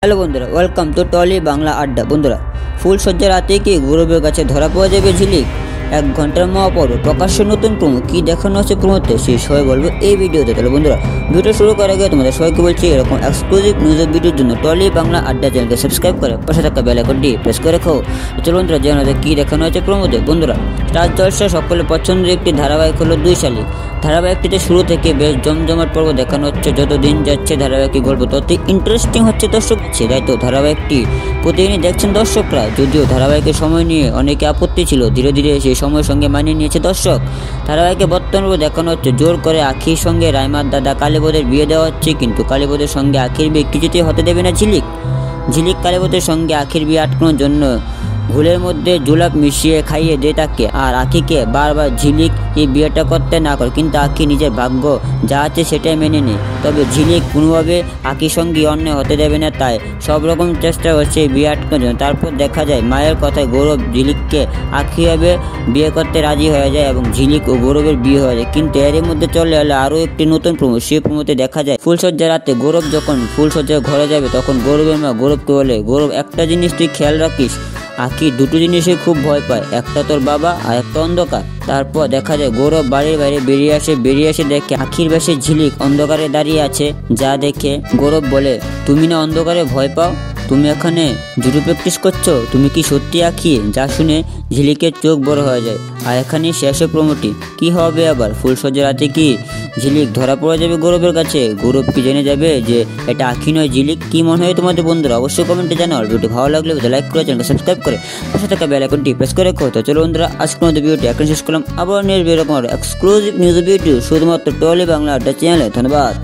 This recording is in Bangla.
হ্যালো বন্ধুরা, ওয়েলকাম টু টলি বাংলা আড্ডা। বন্ধুরা, ফুলসজ্জা রাতে কি গৌরবের কাছে ধরা পাওয়া যাবে ঝিলিক? 1 ঘন্টার মহাপর্ব প্রকাশ্য নতুন প্রোমো কি দেখানো হচ্ছে প্রোমোতে, সেই সবাই বলবো এই ভিডিওতে। তাহলে বন্ধুরা, ভিডিও শুরু করার আগে তোমাদের সবাইকে বলছি, এরকম এক্সক্লুসিভ নিউজের ভিডিওর জন্য টলি বাংলা আড্ডা চ্যানেলকে সাবস্ক্রাইব করে পাশে থাকা বেল আইকনটি প্রেস করে রাখো। চলো বন্ধুরা, জানা যায় কি দেখানো হচ্ছে প্রোমোতে। বন্ধুরা, স্টার জলসা সকলের পছন্দের একটি ধারাবাহিক হলো 2 শালিক। ধারাবাহিকটিতে শুরু থেকে বেশ জমজমাট পর্ব দেখানো হচ্ছে। যত দিন যাচ্ছে ধারাবাহিকের গল্প ততই ইন্টারেস্টিং হচ্ছে দর্শক, তাই তো ধারাবাহিকটি প্রতিদিনই দেখছেন দর্শকরা। যদিও ধারাবাহিকের সময় নিয়ে অনেকে আপত্তি ছিল, ধীরে ধীরে সেই সময়ের সঙ্গে মানিয়ে নিয়েছে দর্শক। ধারাবাহিকে বর্তমানে দেখানো হচ্ছে জোর করে আখির সঙ্গে রাইমার দাদা কালীপদের বিয়ে দেওয়া হচ্ছে, কিন্তু কালীপদের সঙ্গে আখির বিয়ে কিছুতেই হতে দেবে না ঝিলিক। কালীপদের সঙ্গে আখির বিয়ে আটকানোর জন্য ঘুলের মধ্যে জুলাপ মিশিয়ে খাইয়ে দেয় তাকে, আর আখিকে বারবার ঝিলিক এই বিয়েটা করতে না করে, কিন্তু আখি নিজের ভাগ্য যা আছে সেটাই মেনে নেয়। তবে ঝিলিক কোনোভাবে আখির সঙ্গে অন্যায় হতে দেবে না, তাই সব রকম চেষ্টা করছে বিয়ে আটকানোর জন্য। তারপর দেখা যায় মায়ের কথায় গৌরব ঝিলিককে আখিভাবে বিয়ে করতে রাজি হয়ে যায় এবং ঝিলিক ও গৌরবের বিয়ে হয়ে যায়। কিন্তু এর মধ্যে চলে এলো আরও একটি নতুন প্রোমো। সেই প্রোমোতে দেখা যায় ফুলসজ্জা রাতে গৌরব যখন ফুলসজ্জার ঘরে যাবে, তখন গৌরবের মা গৌরবকে বলে, গৌরব একটা জিনিস তুই খেয়াল রাখিস, আখি দুটো জিনিসে খুব ভয় পায়, একটা তোর বাবা আর একটা অন্ধকার। তারপর দেখা যায় গৌরব বাড়ির বাইরে বেরিয়ে আসে দেখে আখির বেশে ঝিলিক অন্ধকারে দাঁড়িয়ে আছে। যা দেখে গৌরব বলে, তুমি না অন্ধকারে ভয় পাও, তুমি এখানে জুডো প্র্যাকটিস করছো, তুমি কি সত্যি আঁকি? যা শুনে ঝিলিকের চোখ বড় হয়ে যায়। আর এখানেই শেষে প্রোমোটি। কি হবে আবার? ফুলসজ্জা রাতে কি ঝিলিক ধরা পড়ে যাবে গৌরবের কাছে? গৌরব কি জেনে যাবে যে এটা আঁকি নয় ঝিলিক? কি মনে হয় তোমাদের বন্ধুরা? অবশ্যই কমেন্টে জানাও। ভিডিওটি ভালো লাগলে লাইক করে চ্যানেলকে সাবস্ক্রাইব করে পাশে থাকা বেল আইকনটি প্রেস করে রাখো। তো চলো বন্ধুরা, আজকের মধ্যে ভিডিওটি এখন শেষ করলাম। আবার নিয়ে এরকম এক্সক্লুসিভ নিউজ ভিডিও শুধুমাত্র টলি বাংলা আড্ডা চ্যানেলে। ধন্যবাদ।